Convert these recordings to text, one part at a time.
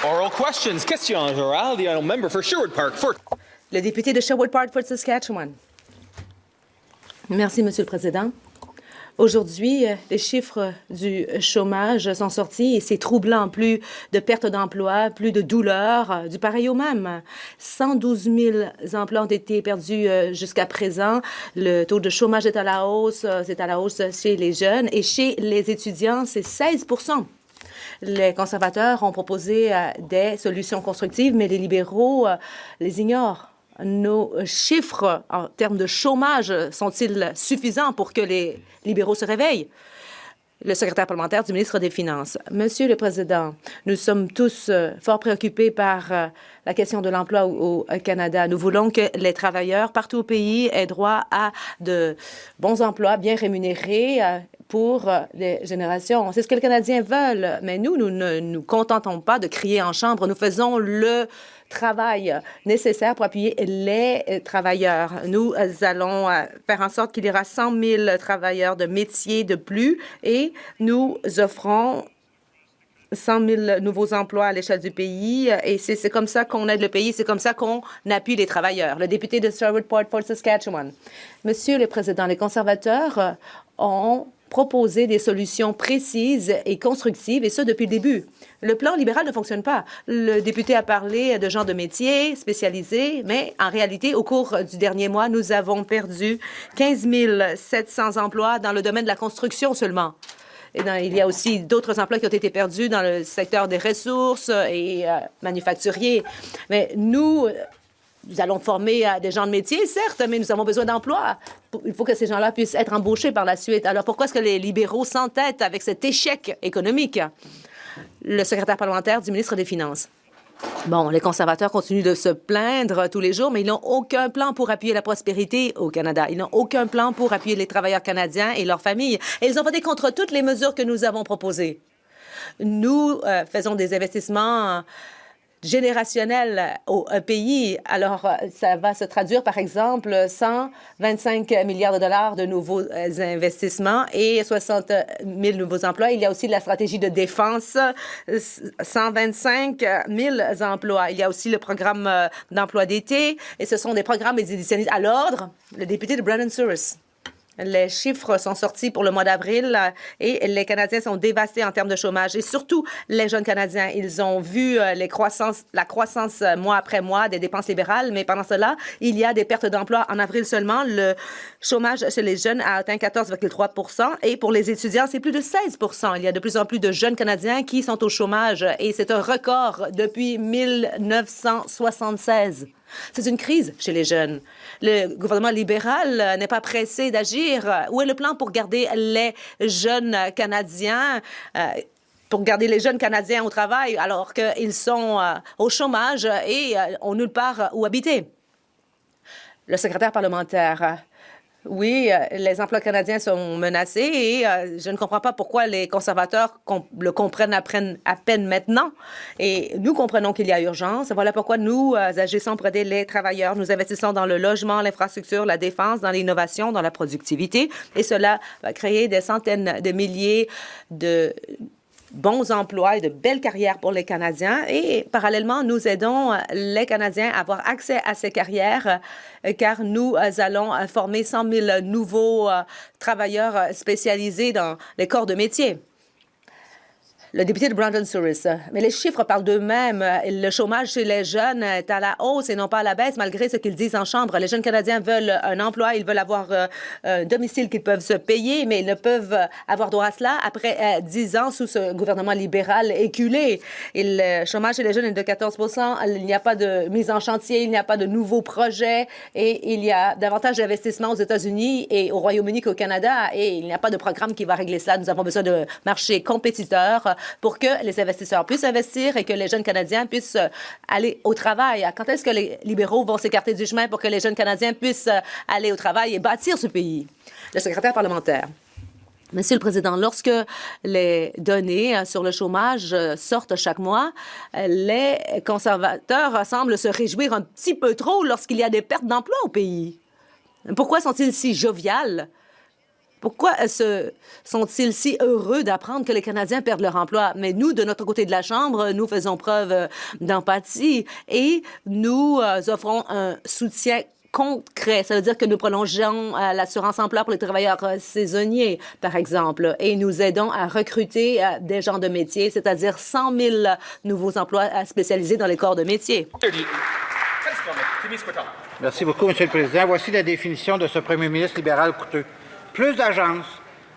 Oral questions. Question orale. The honourable member for Sherwood Park. Le député de Sherwood Park, Fort Saskatchewan. Merci, Monsieur le Président. Aujourd'hui, les chiffres du chômage sont sortis et c'est troublant. Plus de pertes d'emplois, plus de douleurs, du pareil au même. 112 000 emplois ont été perdus jusqu'à présent. Le taux de chômage est à la hausse. C'est à la hausse chez les jeunes et chez les étudiants, c'est 16 %. Les conservateurs ont proposé des solutions constructives, mais les libéraux les ignorent. Nos chiffres en termes de chômage sont-ils suffisants pour que les libéraux se réveillent? Le secrétaire parlementaire du ministre des Finances. Monsieur le Président, nous sommes tous fort préoccupés par la question de l'emploi au Canada. Nous voulons que les travailleurs partout au pays aient droit à de bons emplois bien rémunérés pour les générations. C'est ce que les Canadiens veulent, mais nous ne nous contentons pas de crier en chambre. Nous faisons le travail nécessaire pour appuyer les travailleurs. Nous allons faire en sorte qu'il y aura 100 000 travailleurs de métiers de plus et nous offrons 100 000 nouveaux emplois à l'échelle du pays et c'est comme ça qu'on aide le pays, c'est comme ça qu'on appuie les travailleurs. Le député de Sherwood Park, Fort Saskatchewan. Monsieur le Président, les conservateurs ont proposé des solutions précises et constructives, et ça depuis le début. Le plan libéral ne fonctionne pas. Le député a parlé de gens de métiers spécialisés, mais en réalité, au cours du dernier mois, nous avons perdu 15 700 emplois dans le domaine de la construction seulement. Et il y a aussi d'autres emplois qui ont été perdus dans le secteur des ressources et manufacturiers. Mais nous allons former des gens de métier, certes, mais nous avons besoin d'emplois. Il faut que ces gens-là puissent être embauchés par la suite. Alors pourquoi est-ce que les libéraux s'entêtent avec cet échec économique? Le secrétaire parlementaire du ministre des Finances. Bon, les conservateurs continuent de se plaindre tous les jours, mais ils n'ont aucun plan pour appuyer la prospérité au Canada. Ils n'ont aucun plan pour appuyer les travailleurs canadiens et leurs familles. Et ils ont voté contre toutes les mesures que nous avons proposées. Nous faisons des investissements générationnel au pays. Alors, ça va se traduire, par exemple, 125 milliards de dollars de nouveaux investissements et 60 000 nouveaux emplois. Il y a aussi la stratégie de défense, 125 000 emplois. Il y a aussi le programme d'emploi d'été et ce sont des programmes éditionnistes. À l'ordre, le député de Brennan-Souris. Les chiffres sont sortis pour le mois d'avril et les Canadiens sont dévastés en termes de chômage. Et surtout, les jeunes Canadiens, ils ont vu la croissance mois après mois des dépenses libérales. Mais pendant cela, il y a des pertes d'emploi. En avril seulement, le chômage chez les jeunes a atteint 14,3 % et pour les étudiants, c'est plus de 16 %. Il y a de plus en plus de jeunes Canadiens qui sont au chômage et c'est un record depuis 1976. C'est une crise chez les jeunes. Le gouvernement libéral n'est pas pressé d'agir. Où est le plan pour garder les jeunes Canadiens, au travail alors qu'ils sont au chômage et ont nulle part où habiter? Le secrétaire parlementaire. Oui, les emplois canadiens sont menacés et je ne comprends pas pourquoi les conservateurs le comprennent à peine maintenant. Et nous comprenons qu'il y a urgence. Voilà pourquoi nous agissons pour aider les travailleurs. Nous investissons dans le logement, l'infrastructure, la défense, dans l'innovation, dans la productivité. Et cela va créer des centaines de milliers de bons emplois et de belles carrières pour les Canadiens. Et parallèlement, nous aidons les Canadiens à avoir accès à ces carrières car nous allons former 100 000 nouveaux travailleurs spécialisés dans les corps de métier. Le député de Brandon-Souris. Mais les chiffres parlent d'eux-mêmes. Le chômage chez les jeunes est à la hausse et non pas à la baisse, malgré ce qu'ils disent en Chambre. Les jeunes Canadiens veulent un emploi, ils veulent avoir un domicile qu'ils peuvent se payer, mais ils ne peuvent avoir droit à cela après 10 ans sous ce gouvernement libéral éculé. Et le chômage chez les jeunes est de 14 %. Il n'y a pas de mise en chantier, il n'y a pas de nouveaux projets et il y a davantage d'investissements aux États-Unis et au Royaume-Uni qu'au Canada et il n'y a pas de programme qui va régler cela. Nous avons besoin de marchés compétiteurs pour que les investisseurs puissent investir et que les jeunes Canadiens puissent aller au travail. Quand est-ce que les libéraux vont s'écarter du chemin pour que les jeunes Canadiens puissent aller au travail et bâtir ce pays? Le secrétaire parlementaire. Monsieur le Président, lorsque les données sur le chômage sortent chaque mois, les conservateurs semblent se réjouir un petit peu trop lorsqu'il y a des pertes d'emploi au pays. Pourquoi sont-ils si joviales? Pourquoi sont-ils si heureux d'apprendre que les Canadiens perdent leur emploi? Mais nous, de notre côté de la Chambre, nous faisons preuve d'empathie et nous offrons un soutien concret. Ça veut dire que nous prolongeons l'assurance-emploi pour les travailleurs saisonniers, par exemple, et nous aidons à recruter des gens de métier, c'est-à-dire 100 000 nouveaux emplois spécialisés dans les corps de métier. Merci beaucoup, M. le Président. Voici la définition de ce premier ministre libéral coûteux. Plus d'agences,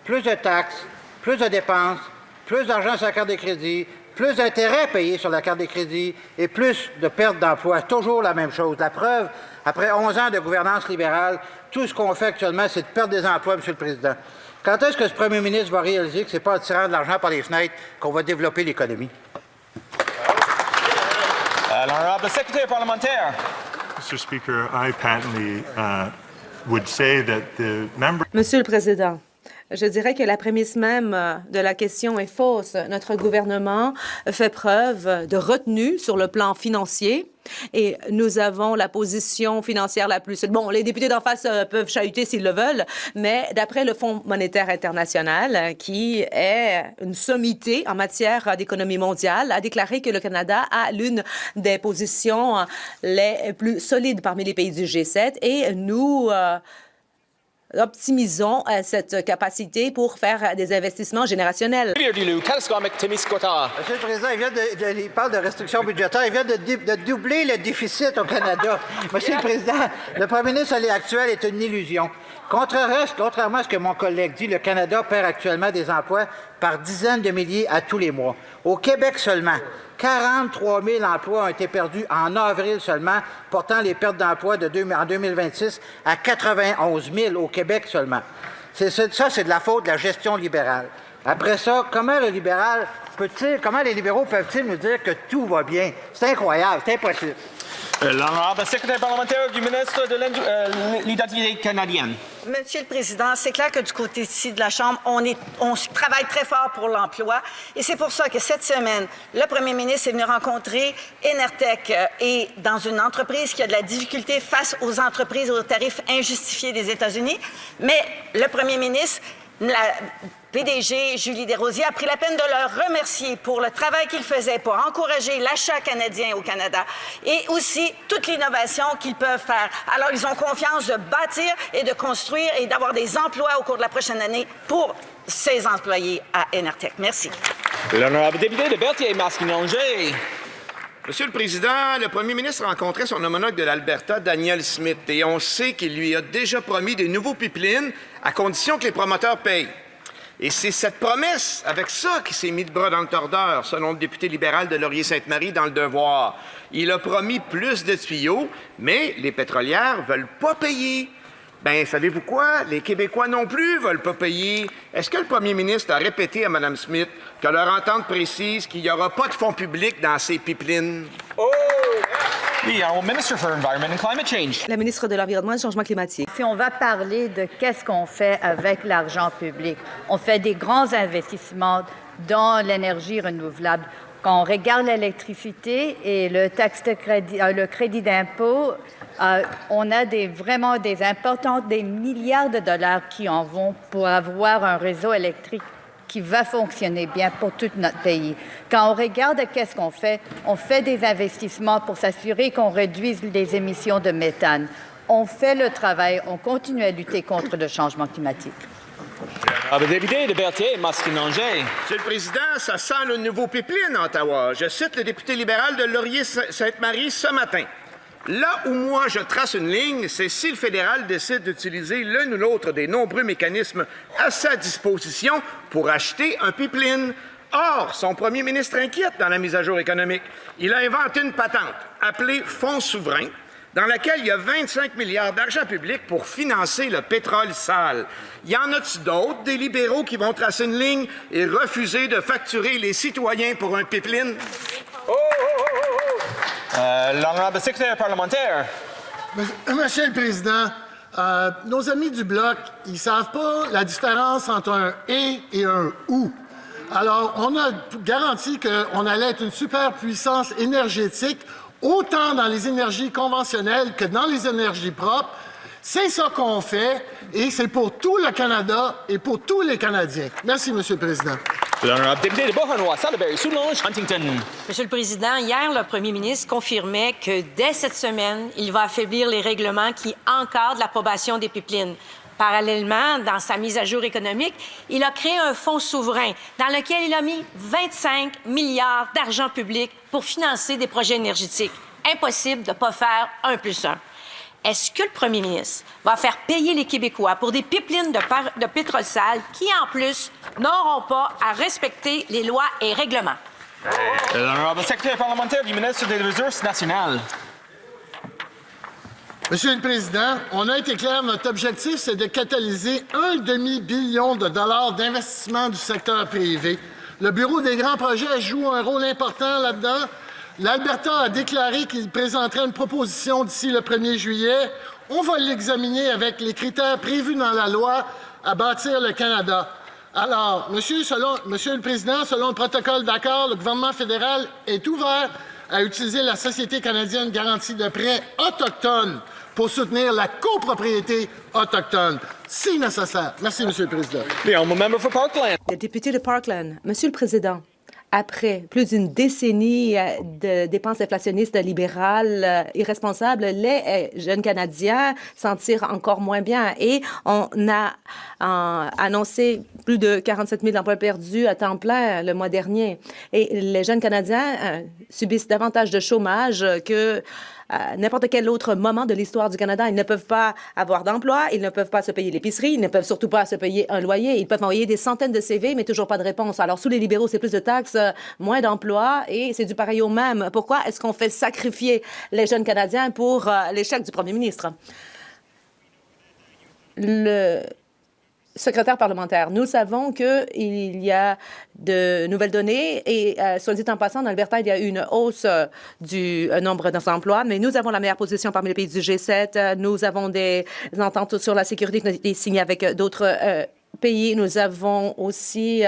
plus de taxes, plus de dépenses, plus d'argent sur la carte de crédit, plus d'intérêts payés sur la carte de crédit et plus de pertes d'emplois. Toujours la même chose. La preuve, après 11 ans de gouvernance libérale, tout ce qu'on fait actuellement, c'est de perdre des emplois, M. le Président. Quand est-ce que ce premier ministre va réaliser que ce n'est pas en tirant de l'argent par les fenêtres qu'on va développer l'économie? L'honorable secrétaire parlementaire. Mr. Speaker, I patently would say that the member. Monsieur le Président, je dirais que la prémisse même de la question est fausse. Notre gouvernement fait preuve de retenue sur le plan financier et nous avons la position financière la plus... Bon, les députés d'en face peuvent chahuter s'ils le veulent, mais d'après le Fonds monétaire international, qui est une sommité en matière d'économie mondiale, a déclaré que le Canada a l'une des positions les plus solides parmi les pays du G7 et nous... optimisons cette capacité pour faire des investissements générationnels. Monsieur Monsieur le Président, il parle de restrictions budgétaires. Il vient de doubler le déficit au Canada. Monsieur le Président, le premier ministre actuel est une illusion. Contrairement à ce que mon collègue dit, le Canada perd actuellement des emplois par dizaines de milliers à tous les mois. Au Québec seulement, 43 000 emplois ont été perdus en avril seulement, portant les pertes d'emplois en 2026 à 91 000 au Québec seulement. Ça, c'est de la faute de la gestion libérale. Après ça, comment les libéraux peuvent-ils nous dire que tout va bien? C'est incroyable, c'est impossible. L'honorable secrétaire parlementaire du ministre de l'Identité canadienne. Monsieur le Président, c'est clair que du côté-ci de la Chambre, on travaille très fort pour l'emploi. Et c'est pour ça que cette semaine, le premier ministre est venu rencontrer Enertech et dans une entreprise qui a de la difficulté face aux entreprises aux tarifs injustifiés des États-Unis. Mais le premier ministre, la PDG Julie Desrosiers a pris la peine de leur remercier pour le travail qu'ils faisaient pour encourager l'achat canadien au Canada et aussi toute l'innovation qu'ils peuvent faire. Alors, ils ont confiance de bâtir et de construire et d'avoir des emplois au cours de la prochaine année pour ces employés à Enertech. Merci. L'honorable député de Berthier-Masquinongé. Monsieur le Président, le premier ministre rencontrait son homologue de l'Alberta, Daniel Smith, et on sait qu'il lui a déjà promis des nouveaux pipelines à condition que les promoteurs payent. Et c'est cette promesse, avec ça, qui s'est mis de bras dans le tordeur, selon le député libéral de Laurier-Sainte-Marie dans Le Devoir. Il a promis plus de tuyaux, mais les pétrolières ne veulent pas payer. Bien, savez-vous quoi? Les Québécois non plus ne veulent pas payer. Est-ce que le premier ministre a répété à Mme Smith que leur entente précise qu'il n'y aura pas de fonds publics dans ces pipelines? Oh! The Honourable Minister for Environment and Climate Change. La ministre de l'Environnement et du Changement climatique. Si on va parler de qu'est-ce qu'on fait avec l'argent public, on fait des grands investissements dans l'énergie renouvelable. Quand on regarde l'électricité et le taxe de crédit, le crédit d'impôt, on a vraiment des milliards de dollars qui en vont pour avoir un réseau électrique qui va fonctionner bien pour tout notre pays. Quand on regarde qu'est-ce qu'on fait, on fait des investissements pour s'assurer qu'on réduise les émissions de méthane. On fait le travail, on continue à lutter contre le changement climatique. Député de Berthier-Masquinongé. Monsieur le Président, ça sent le nouveau pipeline à Ottawa. Je cite le député libéral de Laurier-Sainte-Marie ce matin. Là où moi je trace une ligne, c'est si le fédéral décide d'utiliser l'un ou l'autre des nombreux mécanismes à sa disposition pour acheter un pipeline. Or, son premier ministre inquiète dans la mise à jour économique. Il a inventé une patente appelée Fonds souverain, dans laquelle il y a 25 milliards d'argent public pour financer le pétrole sale. Y en a-t-il d'autres, des libéraux qui vont tracer une ligne et refuser de facturer les citoyens pour un pipeline? L'honorable secrétaire parlementaire. Monsieur le Président, nos amis du Bloc, ils ne savent pas la différence entre un « et » et un « ou ». Alors, on a garanti qu'on allait être une superpuissance énergétique, autant dans les énergies conventionnelles que dans les énergies propres. C'est ça qu'on fait et c'est pour tout le Canada et pour tous les Canadiens. Merci, Monsieur le Président. L'honorable député de Beauharnois, Sudbury, Soulanges, Huntington. Monsieur le Président, hier, le premier ministre confirmait que dès cette semaine, il va affaiblir les règlements qui encadrent l'approbation des pipelines. Parallèlement, dans sa mise à jour économique, il a créé un fonds souverain dans lequel il a mis 25 milliards d'argent public pour financer des projets énergétiques. Impossible de ne pas faire 1+1. Est-ce que le premier ministre va faire payer les Québécois pour des pipelines de pétrole sale qui, en plus, n'auront pas à respecter les lois et règlements? L'honorable secrétaire parlementaire du ministre des Ressources nationales. Monsieur le Président, on a été clair, notre objectif, c'est de catalyser 1,5 billion de dollars d'investissement du secteur privé. Le Bureau des grands projets joue un rôle important là-dedans. L'Alberta a déclaré qu'il présenterait une proposition d'ici le 1er juillet. On va l'examiner avec les critères prévus dans la loi à bâtir le Canada. Alors, Monsieur le Président, selon le protocole d'accord, le gouvernement fédéral est ouvert à utiliser la Société canadienne garantie de prêts autochtones pour soutenir la copropriété autochtone, si nécessaire. Merci, Monsieur le Président. The honourable member for Parkland. Le député de Parkland. Monsieur le Président, après plus d'une décennie de dépenses inflationnistes libérales irresponsables, les jeunes Canadiens s'en tirent encore moins bien. Et on a annoncé plus de 47 000 emplois perdus à temps plein le mois dernier. Et les jeunes Canadiens subissent davantage de chômage que n'importe quel autre moment de l'histoire du Canada. Ils ne peuvent pas avoir d'emploi, ils ne peuvent pas se payer l'épicerie, ils ne peuvent surtout pas se payer un loyer. Ils peuvent envoyer des centaines de CV, mais toujours pas de réponse. Alors, sous les libéraux, c'est plus de taxes, moins d'emplois, et c'est du pareil au même. Pourquoi est-ce qu'on fait sacrifier les jeunes Canadiens pour l'échec du premier ministre? Le secrétaire parlementaire, nous savons qu'il y a de nouvelles données et, soit dit en passant, dans l'Alberta, il y a eu une hausse du nombre d'emplois, mais nous avons la meilleure position parmi les pays du G7. Nous avons des ententes sur la sécurité qui ont été signées avec d'autres pays. Nous avons aussi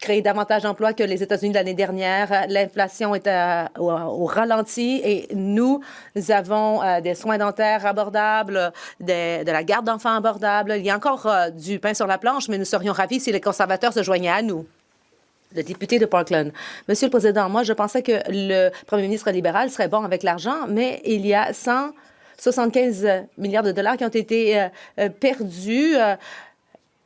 créé davantage d'emplois que les États-Unis l'année dernière. L'inflation est au ralenti et nous avons des soins dentaires abordables, de la garde d'enfants abordable. Il y a encore du pain sur la planche, mais nous serions ravis si les conservateurs se joignaient à nous. Le député de Parkland. Monsieur le Président, moi, je pensais que le premier ministre libéral serait bon avec l'argent, mais il y a 175 milliards de dollars qui ont été perdus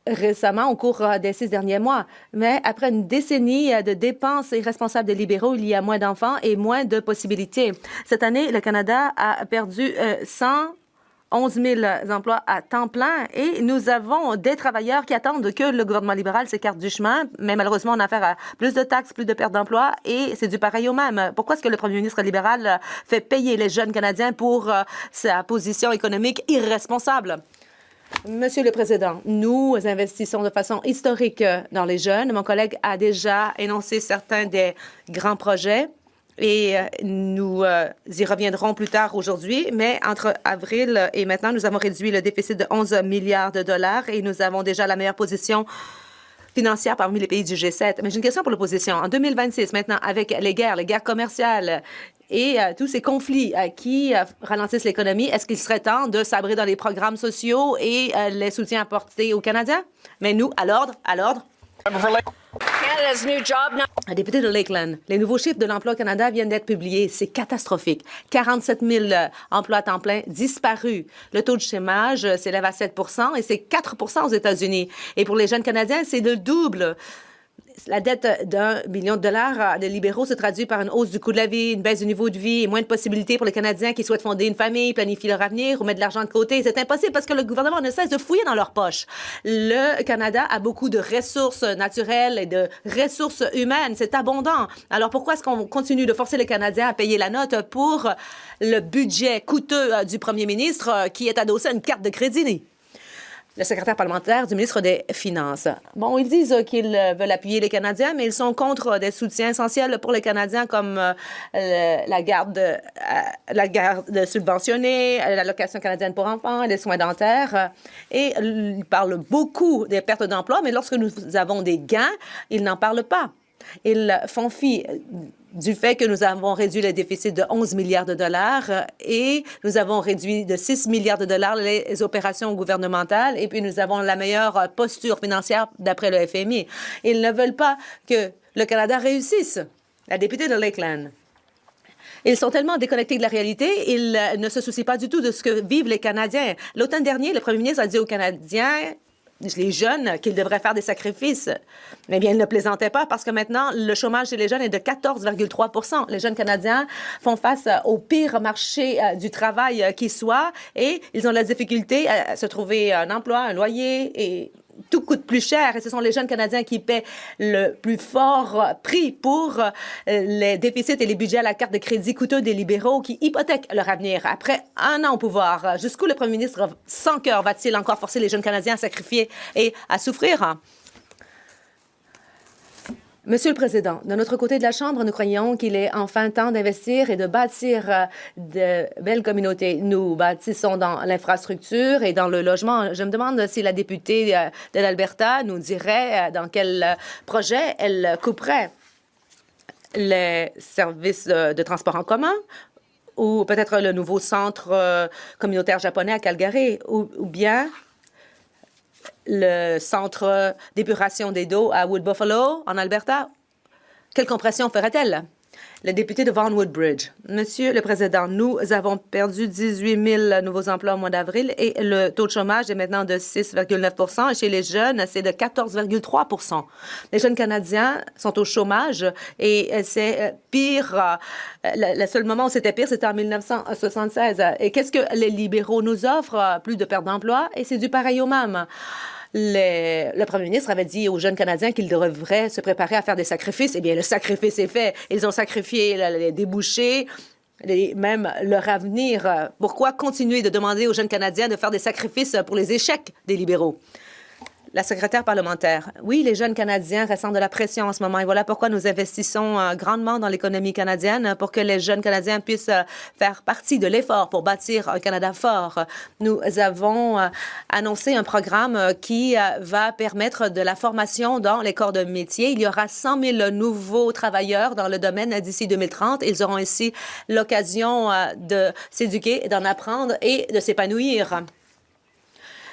récemment au cours des 6 derniers mois. Mais après une décennie de dépenses irresponsables des libéraux, il y a moins d'enfants et moins de possibilités. Cette année, le Canada a perdu 111 000 emplois à temps plein et nous avons des travailleurs qui attendent que le gouvernement libéral s'écarte du chemin. Mais malheureusement, on a affaire à plus de taxes, plus de pertes d'emplois et c'est du pareil au même. Pourquoi est-ce que le premier ministre libéral fait payer les jeunes Canadiens pour sa position économique irresponsable? Monsieur le Président, nous investissons de façon historique dans les jeunes. Mon collègue a déjà énoncé certains des grands projets et nous y reviendrons plus tard aujourd'hui. Mais entre avril et maintenant, nous avons réduit le déficit de 11 milliards de dollars et nous avons déjà la meilleure position financière parmi les pays du G7. Mais j'ai une question pour l'opposition. En 2026, maintenant, avec les guerres commerciales et tous ces conflits qui ralentissent l'économie, est-ce qu'il serait temps de sabrer dans les programmes sociaux et les soutiens apportés aux Canadiens? Mais nous, à l'ordre, à l'ordre. Un député de Lakeland. Les nouveaux chiffres de l'emploi au Canada viennent d'être publiés. C'est catastrophique. 47 000 emplois à temps plein disparus. Le taux de chômage s'élève à 7 et c'est 4 aux États-Unis. Et pour les jeunes Canadiens, c'est le double. La dette d'1 billion de dollars des libéraux se traduit par une hausse du coût de la vie, une baisse du niveau de vie et moins de possibilités pour les Canadiens qui souhaitent fonder une famille, planifier leur avenir ou mettre de l'argent de côté. C'est impossible parce que le gouvernement ne cesse de fouiller dans leurs poches. Le Canada a beaucoup de ressources naturelles et de ressources humaines. C'est abondant. Alors pourquoi est-ce qu'on continue de forcer les Canadiens à payer la note pour le budget coûteux du premier ministre qui est adossé à une carte de crédit? Le secrétaire parlementaire du ministre des Finances. Bon, ils disent qu'ils veulent appuyer les Canadiens, mais ils sont contre des soutiens essentiels pour les Canadiens comme la garde subventionnée, l'allocation canadienne pour enfants, les soins dentaires. Et ils parlent beaucoup des pertes d'emploi, mais lorsque nous avons des gains, ils n'en parlent pas. Ils font fi du fait que nous avons réduit le déficit de 11 milliards de dollars et nous avons réduit de 6 milliards de dollars les opérations gouvernementales et puis nous avons la meilleure posture financière d'après le FMI. Ils ne veulent pas que le Canada réussisse. La députée de Lakeland. Ils sont tellement déconnectés de la réalité, ils ne se soucient pas du tout de ce que vivent les Canadiens. L'automne dernier, le premier ministre a dit aux Canadiens, les jeunes, qu'ils devraient faire des sacrifices. Eh bien, il ne plaisantait pas parce que maintenant, le chômage chez les jeunes est de 14,3 %. Les jeunes Canadiens font face au pire marché du travail qui soit et ils ont la difficulté à se trouver un emploi, un loyer et tout coûte plus cher et ce sont les jeunes Canadiens qui paient le plus fort prix pour les déficits et les budgets à la carte de crédit coûteux des libéraux qui hypothèquent leur avenir. Après un an au pouvoir, jusqu'où le premier ministre sans cœur va-t-il encore forcer les jeunes Canadiens à sacrifier et à souffrir? Monsieur le Président, de notre côté de la Chambre, nous croyons qu'il est enfin temps d'investir et de bâtir de belles communautés. Nous bâtissons dans l'infrastructure et dans le logement. Je me demande si la députée de l'Alberta nous dirait dans quel projet elle couperait les services de transport en commun ou peut-être le nouveau centre communautaire japonais à Calgary ou bien le centre d'épuration des eaux à Wood Buffalo, en Alberta. Quelle compression ferait-elle? Le député de Vaughan Woodbridge. Monsieur le Président, nous avons perdu 18 000 nouveaux emplois au mois d'avril et le taux de chômage est maintenant de 6,9 % et chez les jeunes, c'est de 14,3 %. Les jeunes Canadiens sont au chômage et c'est pire. Le seul moment où c'était pire, c'était en 1976. Et qu'est-ce que les libéraux nous offrent? Plus de perte d'emploi et c'est du pareil au même. Le premier ministre avait dit aux jeunes Canadiens qu'ils devraient se préparer à faire des sacrifices. Eh bien, le sacrifice est fait. Ils ont sacrifié les débouchés, même leur avenir. Pourquoi continuer de demander aux jeunes Canadiens de faire des sacrifices pour les échecs des libéraux? La secrétaire parlementaire. Oui, les jeunes Canadiens ressentent de la pression en ce moment et voilà pourquoi nous investissons grandement dans l'économie canadienne pour que les jeunes Canadiens puissent faire partie de l'effort pour bâtir un Canada fort. Nous avons annoncé un programme qui va permettre de la formation dans les corps de métier. Il y aura 100 000 nouveaux travailleurs dans le domaine d'ici 2030. Ils auront ainsi l'occasion de s'éduquer, d'en apprendre et de s'épanouir.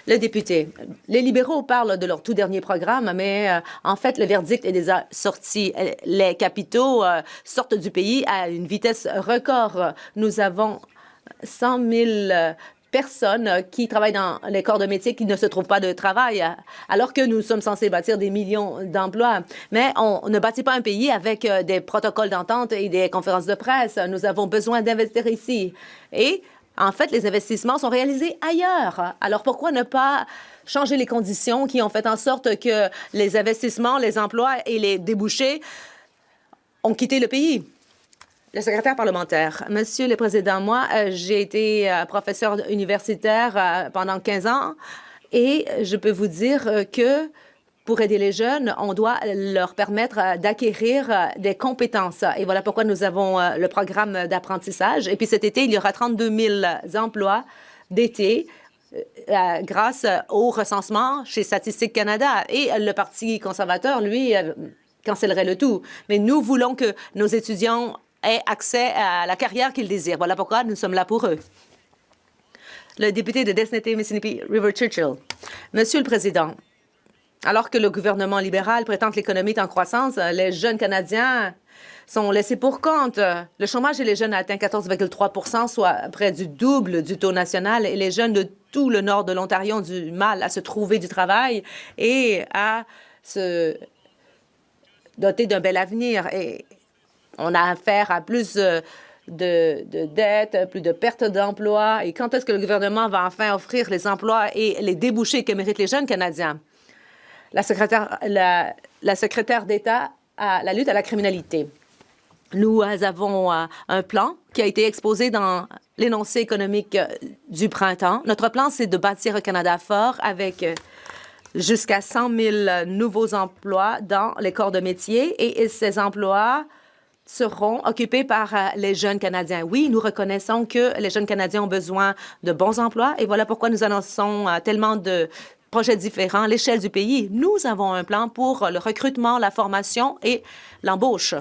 Le député. Les libéraux parlent de leur tout dernier programme, mais en fait, le verdict est déjà sorti. Les capitaux sortent du pays à une vitesse record. Nous avons 100 000 personnes qui travaillent dans les corps de métier qui ne se trouvent pas de travail, alors que nous sommes censés bâtir des millions d'emplois. Mais on ne bâtit pas un pays avec des protocoles d'entente et des conférences de presse. Nous avons besoin d'investir ici. Et en fait, les investissements sont réalisés ailleurs. Alors, pourquoi ne pas changer les conditions qui ont fait en sorte que les investissements, les emplois et les débouchés ont quitté le pays? Le secrétaire parlementaire. Monsieur le Président, moi, j'ai été professeur universitaire pendant 15 ans et je peux vous dire que pour aider les jeunes, on doit leur permettre d'acquérir des compétences. Et voilà pourquoi nous avons le programme d'apprentissage. Et puis cet été, il y aura 32 000 emplois d'été grâce au recensement chez Statistique Canada. Et le Parti conservateur, lui, cancellerait le tout. Mais nous voulons que nos étudiants aient accès à la carrière qu'ils désirent. Voilà pourquoi nous sommes là pour eux. Le député de Desnethé-Mississippi River Churchill. Monsieur le Président, alors que le gouvernement libéral prétend que l'économie est en croissance, les jeunes Canadiens sont laissés pour compte. Le chômage chez les jeunes a atteint 14,3 %, soit près du double du taux national. Et les jeunes de tout le nord de l'Ontario ont du mal à se trouver du travail et à se doter d'un bel avenir. Et on a affaire à plus de dettes, plus de pertes d'emplois. Et quand est-ce que le gouvernement va enfin offrir les emplois et les débouchés que méritent les jeunes Canadiens? La secrétaire d'État à la lutte à la criminalité. Nous avons un plan qui a été exposé dans l'énoncé économique du printemps. Notre plan, c'est de bâtir un Canada fort avec jusqu'à 100 000 nouveaux emplois dans les corps de métier et ces emplois seront occupés par les jeunes Canadiens. Oui, nous reconnaissons que les jeunes Canadiens ont besoin de bons emplois et voilà pourquoi nous annonçons tellement de projets différents à l'échelle du pays. Nous avons un plan pour le recrutement, la formation et l'embauche.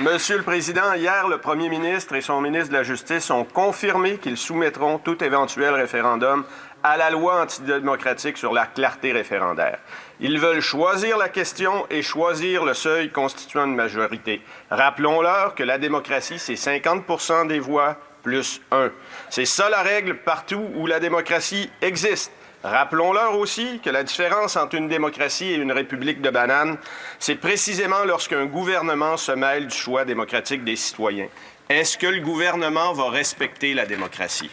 Monsieur le Président, hier, le premier ministre et son ministre de la Justice ont confirmé qu'ils soumettront tout éventuel référendum à la loi antidémocratique sur la clarté référendaire. Ils veulent choisir la question et choisir le seuil constituant une majorité. Rappelons-leur que la démocratie, c'est 50% des voix plus 1. C'est ça la règle partout où la démocratie existe. Rappelons-leur aussi que la différence entre une démocratie et une république de bananes, c'est précisément lorsqu'un gouvernement se mêle du choix démocratique des citoyens. Est-ce que le gouvernement va respecter la démocratie?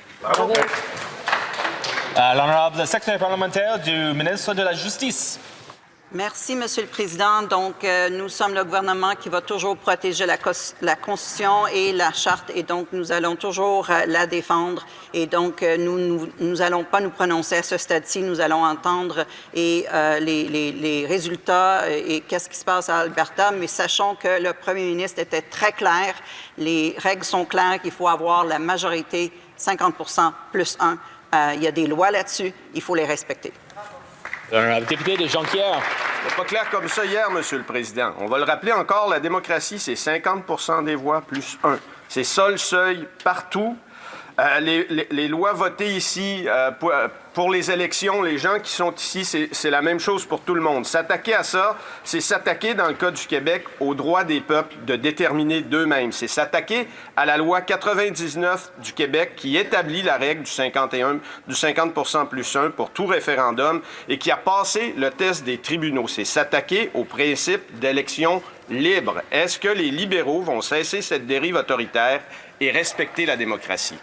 L'honorable secrétaire parlementaire du ministre de la Justice. Merci, Monsieur le Président. Donc, nous sommes le gouvernement qui va toujours protéger la Constitution et la Charte, et donc nous allons toujours la défendre. Et donc, nous allons pas nous prononcer à ce stade-ci. Nous allons entendre les résultats et qu'est-ce qui se passe à Alberta, mais sachons que le premier ministre était très clair. Les règles sont claires qu'il faut avoir la majorité, 50% plus 1. Il y a des lois là-dessus. Il faut les respecter. L'honorable député de Jonquière. C'est pas clair comme ça hier, Monsieur le Président. On va le rappeler encore, la démocratie, c'est 50% des voix plus 1. C'est ça le seuil partout. Les lois votées ici pour les élections, les gens qui sont ici, c'est la même chose pour tout le monde. S'attaquer à ça, c'est s'attaquer, dans le cas du Québec, au droit des peuples de déterminer d'eux-mêmes. C'est s'attaquer à la loi 99 du Québec qui établit la règle du 50% plus 1 pour tout référendum et qui a passé le test des tribunaux. C'est s'attaquer au principe d'élection libre. Est-ce que les libéraux vont cesser cette dérive autoritaire et respecter la démocratie?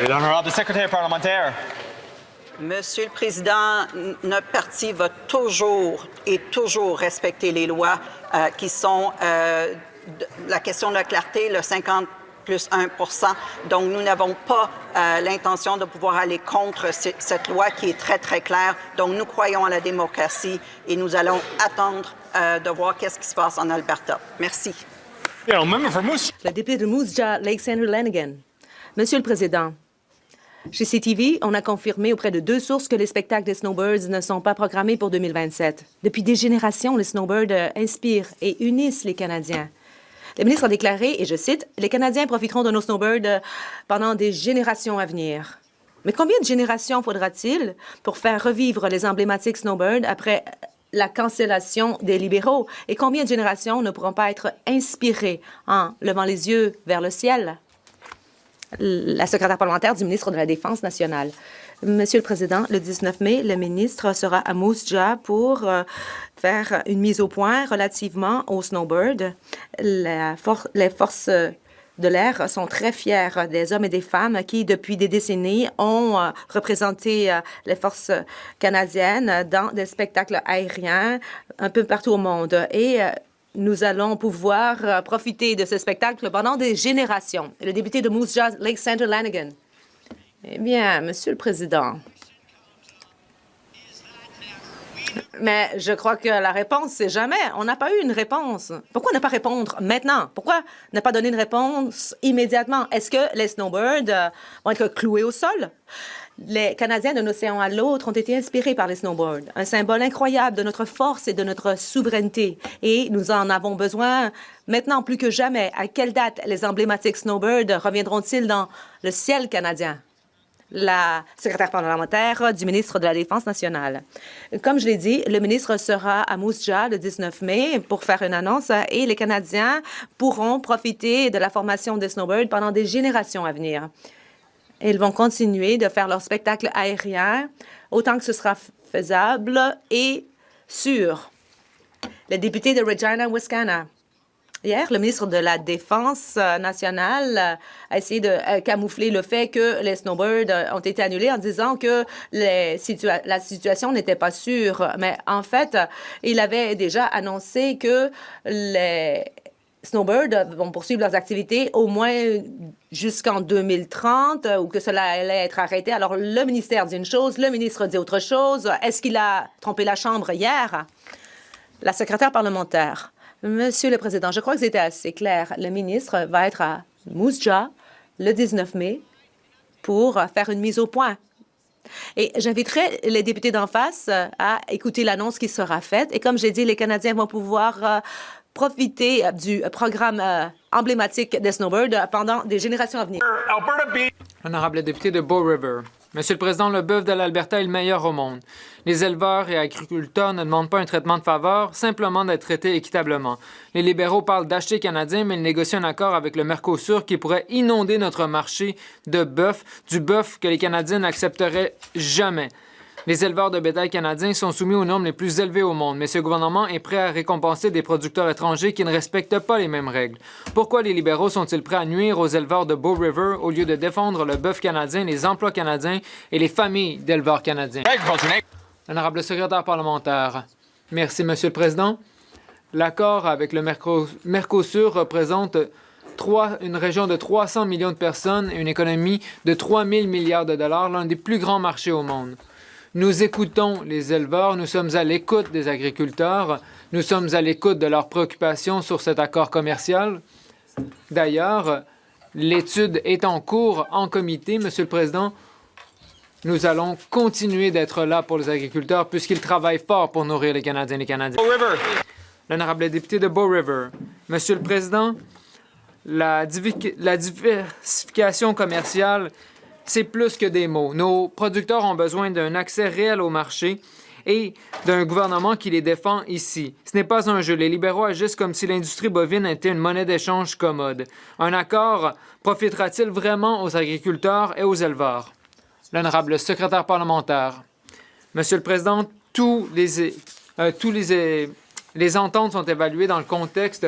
L'honorable secrétaire parlementaire. Monsieur le Président, notre parti va toujours respecter les lois qui sont la question de la clarté, le 50 plus 1%. Donc, nous n'avons pas l'intention de pouvoir aller contre cette loi qui est très, très claire. Donc, nous croyons à la démocratie et nous allons attendre de voir qu'est-ce qui se passe en Alberta. Merci. Le député de Moose Jaw, Lake Centre Lanigan. Monsieur le Président, chez CTV, on a confirmé auprès de 2 sources que les spectacles des Snowbirds ne sont pas programmés pour 2027. Depuis des générations, les Snowbirds inspirent et unissent les Canadiens. Le ministre a déclaré, et je cite, « Les Canadiens profiteront de nos Snowbirds pendant des générations à venir ». Mais combien de générations faudra-t-il pour faire revivre les emblématiques Snowbirds après la cancellation des libéraux? Et combien de générations ne pourront pas être inspirées en levant les yeux vers le ciel? La secrétaire parlementaire du ministre de la Défense nationale. Monsieur le Président, le 19 mai, le ministre sera à Moose Jaw pour faire une mise au point relativement aux Snowbirds. Les forces de l'air sont très fiers des hommes et des femmes qui, depuis des décennies, ont représenté les forces canadiennes dans des spectacles aériens un peu partout au monde. Et nous allons pouvoir profiter de ce spectacle pendant des générations. Le député de Moose Jaw, Lake Centre Lanigan. Eh bien, Monsieur le Président, mais je crois que la réponse, c'est jamais. On n'a pas eu une réponse. Pourquoi ne pas répondre maintenant? Pourquoi ne pas donner une réponse immédiatement? Est-ce que les Snowbirds vont être cloués au sol? Les Canadiens d'un océan à l'autre ont été inspirés par les Snowbirds, un symbole incroyable de notre force et de notre souveraineté. Et nous en avons besoin maintenant plus que jamais. À quelle date les emblématiques Snowbirds reviendront-ils dans le ciel canadien? La secrétaire parlementaire du ministre de la Défense nationale. Comme je l'ai dit, le ministre sera à Moose Jaw le 19 mai pour faire une annonce et les Canadiens pourront profiter de la formation des Snowbirds pendant des générations à venir. Ils vont continuer de faire leur spectacle aérien autant que ce sera faisable et sûr. Le député de Regina, Wascana. Hier, le ministre de la Défense nationale a essayé de camoufler le fait que les Snowbirds ont été annulés en disant que la situation n'était pas sûre. Mais en fait, il avait déjà annoncé que les Snowbirds vont poursuivre leurs activités au moins jusqu'en 2030 ou que cela allait être arrêté. Alors, le ministère dit une chose, le ministre dit autre chose. Est-ce qu'il a trompé la Chambre hier? La secrétaire parlementaire. Monsieur le Président, je crois que c'était assez clair. Le ministre va être à Moose Jaw le 19 mai pour faire une mise au point. Et j'inviterai les députés d'en face à écouter l'annonce qui sera faite. Et comme j'ai dit, les Canadiens vont pouvoir profiter du programme emblématique des snowbirds pendant des générations à venir. Honorable député de Bow River. Monsieur le Président, le bœuf de l'Alberta est le meilleur au monde. Les éleveurs et agriculteurs ne demandent pas un traitement de faveur, simplement d'être traités équitablement. Les libéraux parlent d'acheter canadien, mais ils négocient un accord avec le Mercosur qui pourrait inonder notre marché de bœuf, du bœuf que les Canadiens n'accepteraient jamais. Les éleveurs de bétail canadiens sont soumis aux normes les plus élevées au monde, mais ce gouvernement est prêt à récompenser des producteurs étrangers qui ne respectent pas les mêmes règles. Pourquoi les libéraux sont-ils prêts à nuire aux éleveurs de Bow River au lieu de défendre le bœuf canadien, les emplois canadiens et les familles d'éleveurs canadiens? Honorable secrétaire parlementaire. Merci, Monsieur le Président. L'accord avec le Mercosur représente une région de 300 millions de personnes et une économie de 3 000 milliards de dollars, l'un des plus grands marchés au monde. Nous écoutons les éleveurs, nous sommes à l'écoute des agriculteurs, nous sommes à l'écoute de leurs préoccupations sur cet accord commercial. D'ailleurs, l'étude est en cours en comité, Monsieur le Président. Nous allons continuer d'être là pour les agriculteurs puisqu'ils travaillent fort pour nourrir les Canadiens et les Canadiennes. L'honorable député de Bow River. Monsieur le Président, la diversification commerciale, c'est plus que des mots. Nos producteurs ont besoin d'un accès réel au marché et d'un gouvernement qui les défend ici. Ce n'est pas un jeu. Les libéraux agissent comme si l'industrie bovine était une monnaie d'échange commode. Un accord profitera-t-il vraiment aux agriculteurs et aux éleveurs? L'honorable secrétaire parlementaire. Monsieur le Président, les ententes sont évaluées dans le contexte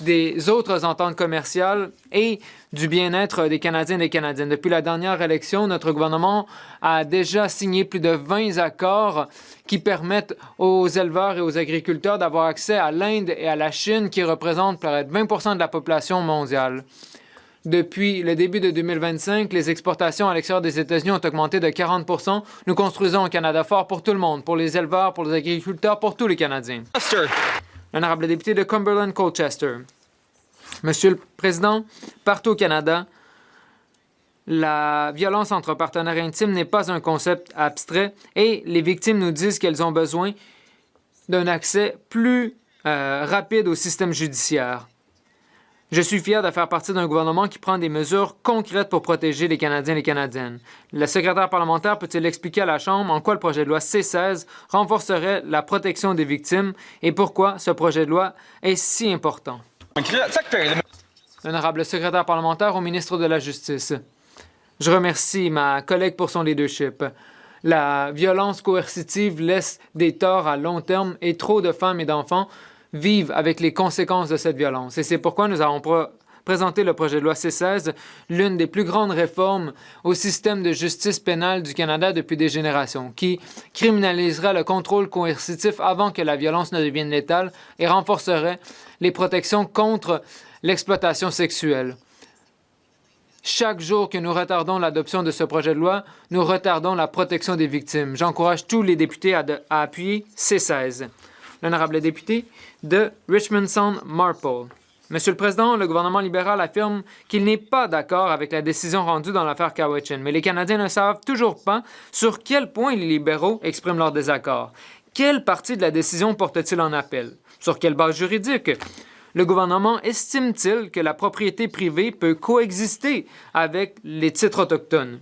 des autres ententes commerciales et du bien-être des Canadiens et des Canadiennes. Depuis la dernière élection, notre gouvernement a déjà signé plus de 20 accords qui permettent aux éleveurs et aux agriculteurs d'avoir accès à l'Inde et à la Chine, qui représentent près de 20 % de la population mondiale. Depuis le début de 2025, les exportations à l'extérieur des États-Unis ont augmenté de 40 %. Nous construisons un Canada fort pour tout le monde, pour les éleveurs, pour les agriculteurs, pour tous les Canadiens. L'honorable député de Cumberland-Colchester. Monsieur le Président, partout au Canada, la violence entre partenaires intimes n'est pas un concept abstrait et les victimes nous disent qu'elles ont besoin d'un accès plus rapide au système judiciaire. Je suis fier de faire partie d'un gouvernement qui prend des mesures concrètes pour protéger les Canadiens et les Canadiennes. Le secrétaire parlementaire peut-il expliquer à la Chambre en quoi le projet de loi C-16 renforcerait la protection des victimes et pourquoi ce projet de loi est si important? L'honorable secrétaire parlementaire au ministre de la Justice. Je remercie ma collègue pour son leadership. La violence coercitive laisse des torts à long terme et trop de femmes et d'enfants vivent avec les conséquences de cette violence. Et c'est pourquoi nous avons présenté le projet de loi C-16, l'une des plus grandes réformes au système de justice pénale du Canada depuis des générations, qui criminalisera le contrôle coercitif avant que la violence ne devienne létale et renforcerait les protections contre l'exploitation sexuelle. Chaque jour que nous retardons l'adoption de ce projet de loi, nous retardons la protection des victimes. J'encourage tous les députés à appuyer C-16. L'honorable député de Richmond Sound Marple. Monsieur le Président, le gouvernement libéral affirme qu'il n'est pas d'accord avec la décision rendue dans l'affaire Cowichan, mais les Canadiens ne savent toujours pas sur quel point les libéraux expriment leur désaccord. Quelle partie de la décision porte-t-il en appel? Sur quelle base juridique? Le gouvernement estime-t-il que la propriété privée peut coexister avec les titres autochtones?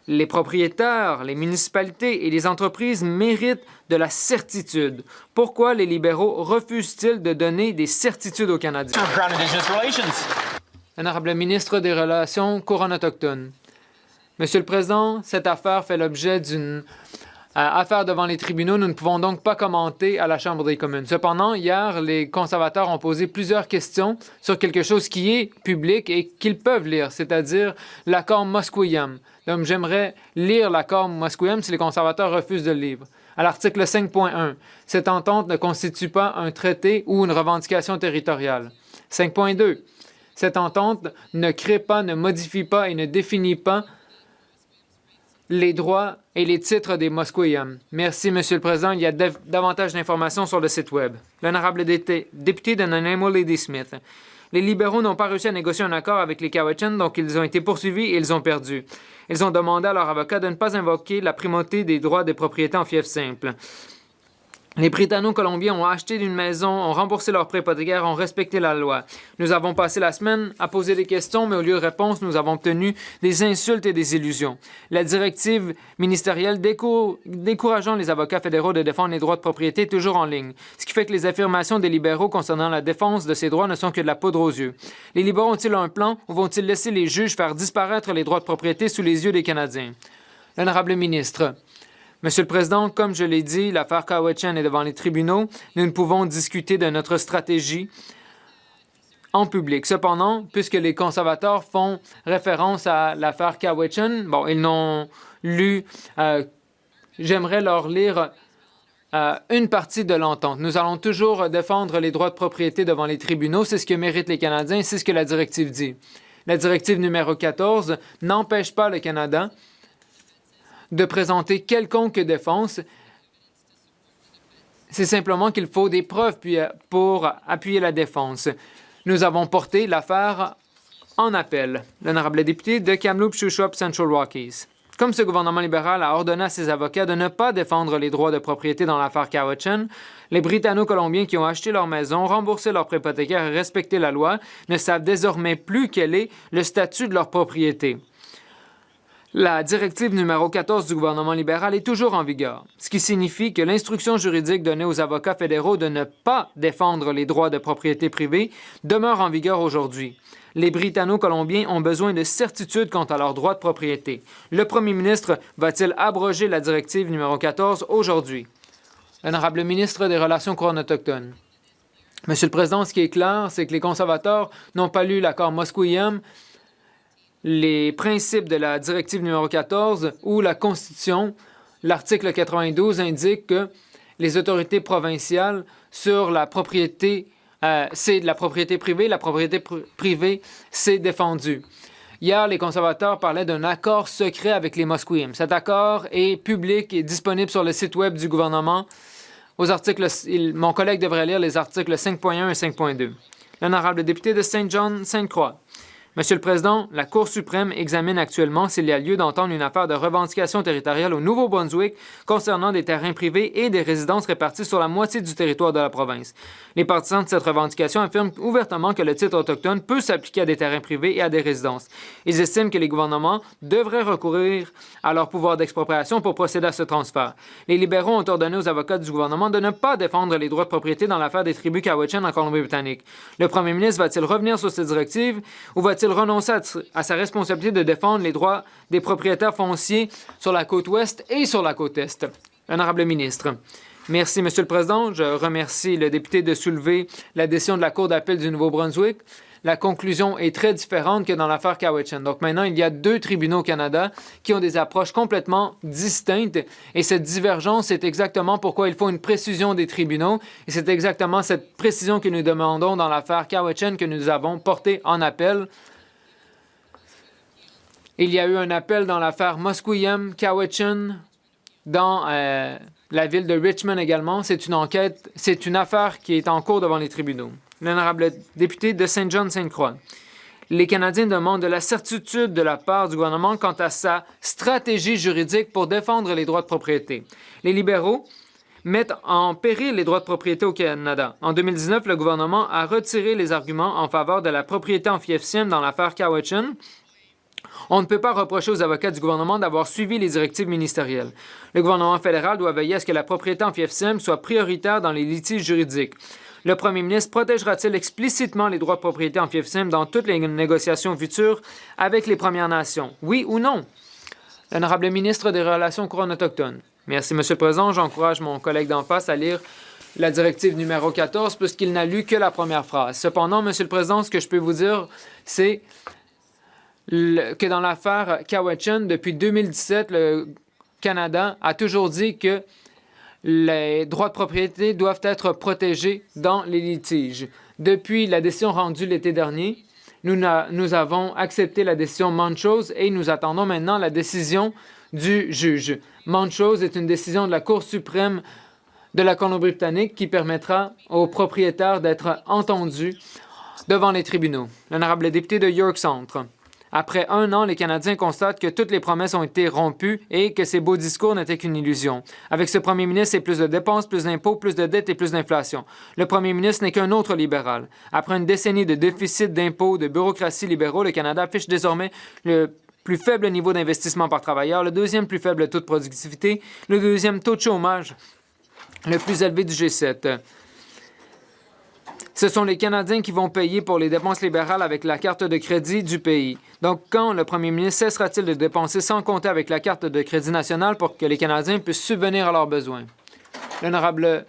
Les propriétaires, les municipalités et les entreprises méritent de la certitude. Pourquoi les libéraux refusent-ils de donner des certitudes aux Canadiens? Honorable ministre des Relations couronne autochtone. Monsieur le Président, cette affaire fait l'objet d'une affaire devant les tribunaux. Nous ne pouvons donc pas commenter à la Chambre des communes. Cependant, hier, les conservateurs ont posé plusieurs questions sur quelque chose qui est public et qu'ils peuvent lire, c'est-à-dire l'accord Musqueam. Donc, j'aimerais lire l'accord Musqueam si les conservateurs refusent de le lire. À l'article 5.1, cette entente ne constitue pas un traité ou une revendication territoriale. 5.2, cette entente ne crée pas, ne modifie pas et ne définit pas les droits et les titres des Musqueam. Merci, Monsieur le Président. Il y a davantage d'informations sur le site Web. L'honorable député de Nanaimo Ladysmith. Les libéraux n'ont pas réussi à négocier un accord avec les Cowichan, donc ils ont été poursuivis et ils ont perdu. Ils ont demandé à leur avocat de ne pas invoquer la primauté des droits des propriétés en fief simple. Les Britanno-Colombiens ont acheté une maison, ont remboursé leurs prêts hypothécaires, ont respecté la loi. Nous avons passé la semaine à poser des questions, mais au lieu de réponse, nous avons obtenu des insultes et des illusions. La directive ministérielle décourageant les avocats fédéraux de défendre les droits de propriété est toujours en ligne, ce qui fait que les affirmations des libéraux concernant la défense de ces droits ne sont que de la poudre aux yeux. Les libéraux ont-ils un plan ou vont-ils laisser les juges faire disparaître les droits de propriété sous les yeux des Canadiens? L'honorable ministre. Monsieur le Président, comme je l'ai dit, l'affaire Cowichan est devant les tribunaux. Nous ne pouvons discuter de notre stratégie en public. Cependant, puisque les conservateurs font référence à l'affaire Cowichan, bon, ils n'ont lu... J'aimerais leur lire une partie de l'entente. Nous allons toujours défendre les droits de propriété devant les tribunaux. C'est ce que méritent les Canadiens. C'est ce que la directive dit. La directive numéro 14 n'empêche pas le Canada de présenter quelconque défense. C'est simplement qu'il faut des preuves pour appuyer la défense. Nous avons porté l'affaire en appel. L'honorable député de Kamloops, Shuswap, Central Rockies. Comme ce gouvernement libéral a ordonné à ses avocats de ne pas défendre les droits de propriété dans l'affaire Cowichan, les Britanno-Colombiens qui ont acheté leur maison, remboursé leurs prêts hypothécaires et respecté la loi ne savent désormais plus quel est le statut de leur propriété. La directive numéro 14 du gouvernement libéral est toujours en vigueur, ce qui signifie que l'instruction juridique donnée aux avocats fédéraux de ne pas défendre les droits de propriété privée demeure en vigueur aujourd'hui. Les Britanno-Colombiens ont besoin de certitude quant à leurs droits de propriété. Le premier ministre va-t-il abroger la directive numéro 14 aujourd'hui? L'honorable ministre des Relations couronnes autochtones. Monsieur le Président, ce qui est clair, c'est que les conservateurs n'ont pas lu l'accord Musqueam, les principes de la directive numéro 14 ou la Constitution. L'article 92 indique que les autorités provinciales sur la propriété, c'est de la propriété privée. La propriété privée, c'est défendu. Hier, les conservateurs parlaient d'un accord secret avec les Musqueam. Cet accord est public et disponible sur le site web du gouvernement. Aux articles, mon collègue devrait lire les articles 5.1 et 5.2. L'honorable député de Saint John, Sainte-Croix. Monsieur le Président, la Cour suprême examine actuellement s'il y a lieu d'entendre une affaire de revendication territoriale au Nouveau-Brunswick concernant des terrains privés et des résidences réparties sur la moitié du territoire de la province. Les partisans de cette revendication affirment ouvertement que le titre autochtone peut s'appliquer à des terrains privés et à des résidences. Ils estiment que les gouvernements devraient recourir à leur pouvoir d'expropriation pour procéder à ce transfert. Les libéraux ont ordonné aux avocats du gouvernement de ne pas défendre les droits de propriété dans l'affaire des tribus Cowichan en Colombie-Britannique. Le premier ministre va-t-il revenir sur cette directive ou va-t-il renoncer à sa responsabilité de défendre les droits des propriétaires fonciers sur la côte ouest et sur la côte est? Honorable ministre. Merci, Monsieur le Président. Je remercie le député de soulever la décision de la Cour d'appel du Nouveau-Brunswick. La conclusion est très différente que dans l'affaire Cowichan. Donc maintenant, il y a deux tribunaux au Canada qui ont des approches complètement distinctes et cette divergence, c'est exactement pourquoi il faut une précision des tribunaux et c'est exactement cette précision que nous demandons dans l'affaire Cowichan que nous avons portée en appel. Il y a eu un appel dans l'affaire Musqueam, Cowichan, dans la ville de Richmond également. C'est une affaire qui est en cours devant les tribunaux. L'honorable député de Saint John, Sainte-Croix. Les Canadiens demandent de la certitude de la part du gouvernement quant à sa stratégie juridique pour défendre les droits de propriété. Les libéraux mettent en péril les droits de propriété au Canada. En 2019, le gouvernement a retiré les arguments en faveur de la propriété en fief simple dans l'affaire Cowichan. On ne peut pas reprocher aux avocats du gouvernement d'avoir suivi les directives ministérielles. Le gouvernement fédéral doit veiller à ce que la propriété en fief simple soit prioritaire dans les litiges juridiques. Le premier ministre protégera-t-il explicitement les droits de propriété en fief simple dans toutes les négociations futures avec les Premières Nations? Oui ou non? L'honorable ministre des Relations couronnes autochtones. Merci, Monsieur le Président. J'encourage mon collègue d'en face à lire la directive numéro 14 puisqu'il n'a lu que la première phrase. Cependant, Monsieur le Président, ce que je peux vous dire, c'est que dans l'affaire Cowichan, depuis 2017, le Canada a toujours dit que les droits de propriété doivent être protégés dans les litiges. Depuis la décision rendue l'été dernier, nous avons accepté la décision Montrose et nous attendons maintenant la décision du juge. Montrose est une décision de la Cour suprême de la Colombie-Britannique qui permettra aux propriétaires d'être entendus devant les tribunaux. L'honorable député de York Centre. Après 1 an, les Canadiens constatent que toutes les promesses ont été rompues et que ces beaux discours n'étaient qu'une illusion. Avec ce premier ministre, c'est plus de dépenses, plus d'impôts, plus de dettes et plus d'inflation. Le premier ministre n'est qu'un autre libéral. Après une décennie de déficit d'impôts, de bureaucratie libéraux, le Canada affiche désormais le plus faible niveau d'investissement par travailleur, le deuxième plus faible taux de productivité, le deuxième taux de chômage le plus élevé du G7. Ce sont les Canadiens qui vont payer pour les dépenses libérales avec la carte de crédit du pays. Donc, quand le premier ministre cessera-t-il de dépenser sans compter avec la carte de crédit nationale pour que les Canadiens puissent subvenir à leurs besoins? L'honorable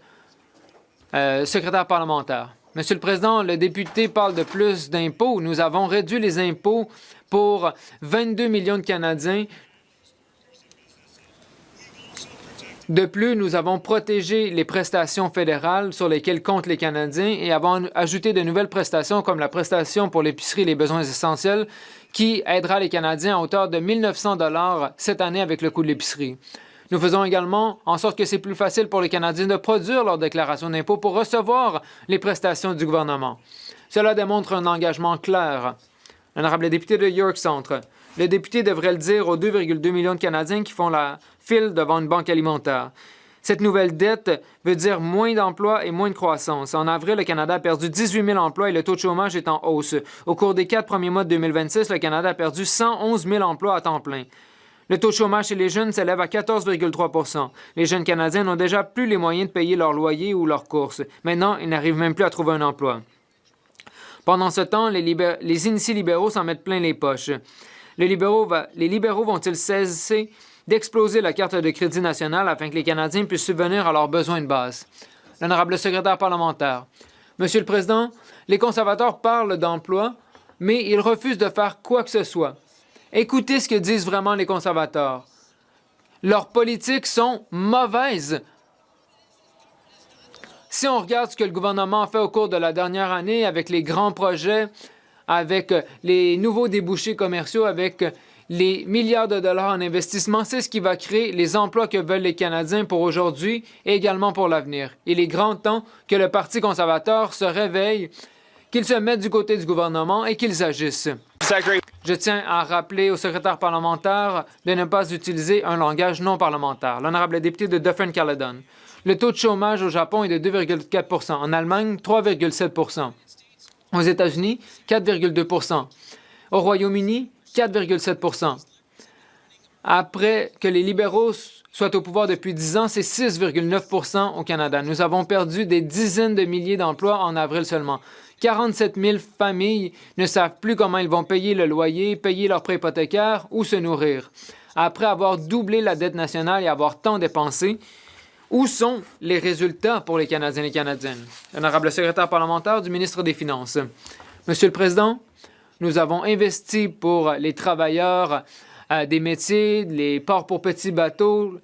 secrétaire parlementaire. Monsieur le Président, le député parle de plus d'impôts. Nous avons réduit les impôts pour 22 millions de Canadiens. De plus, nous avons protégé les prestations fédérales sur lesquelles comptent les Canadiens et avons ajouté de nouvelles prestations comme la prestation pour l'épicerie et les besoins essentiels qui aidera les Canadiens à hauteur de 1 900 $ cette année avec le coût de l'épicerie. Nous faisons également en sorte que c'est plus facile pour les Canadiens de produire leur déclaration d'impôt pour recevoir les prestations du gouvernement. Cela démontre un engagement clair. L'honorable député de York Centre. Le député devrait le dire aux 2,2 millions de Canadiens qui font la file devant une banque alimentaire. Cette nouvelle dette veut dire moins d'emplois et moins de croissance. En avril, le Canada a perdu 18 000 emplois et le taux de chômage est en hausse. Au cours des 4 premiers mois de 2026, le Canada a perdu 111 000 emplois à temps plein. Le taux de chômage chez les jeunes s'élève à 14,3 %. Les jeunes Canadiens n'ont déjà plus les moyens de payer leur loyer ou leurs courses. Maintenant, ils n'arrivent même plus à trouver un emploi. Pendant ce temps, les initiés libéraux s'en mettent plein les poches. Les libéraux vont-ils cesser d'exploser la carte de crédit nationale afin que les Canadiens puissent subvenir à leurs besoins de base? L'honorable secrétaire parlementaire. Monsieur le Président, les conservateurs parlent d'emploi, mais ils refusent de faire quoi que ce soit. Écoutez ce que disent vraiment les conservateurs. Leurs politiques sont mauvaises. Si on regarde ce que le gouvernement a fait au cours de la dernière année avec les grands projets, avec les nouveaux débouchés commerciaux, avec les milliards de dollars en investissement, c'est ce qui va créer les emplois que veulent les Canadiens pour aujourd'hui et également pour l'avenir. Il est grand temps que le Parti conservateur se réveille, qu'ils se mettent du côté du gouvernement et qu'ils agissent. Je tiens à rappeler au secrétaire parlementaire de ne pas utiliser un langage non parlementaire. L'honorable député de Dufferin-Caledon. Le taux de chômage au Japon est de 2,4 %, en Allemagne, 3,7 %. Aux États-Unis, 4,2 %. Au Royaume-Uni, 4,7 %. Après que les libéraux soient au pouvoir depuis 10 ans, c'est 6,9 % au Canada. Nous avons perdu des dizaines de milliers d'emplois en avril seulement. 47 000 familles ne savent plus comment ils vont payer le loyer, payer leur prêt hypothécaire ou se nourrir. Après avoir doublé la dette nationale et avoir tant dépensé, où sont les résultats pour les Canadiens et les Canadiennes? Honorable secrétaire parlementaire du ministre des Finances. Monsieur le Président, nous avons investi pour les travailleurs des métiers, les ports pour petits bateaux,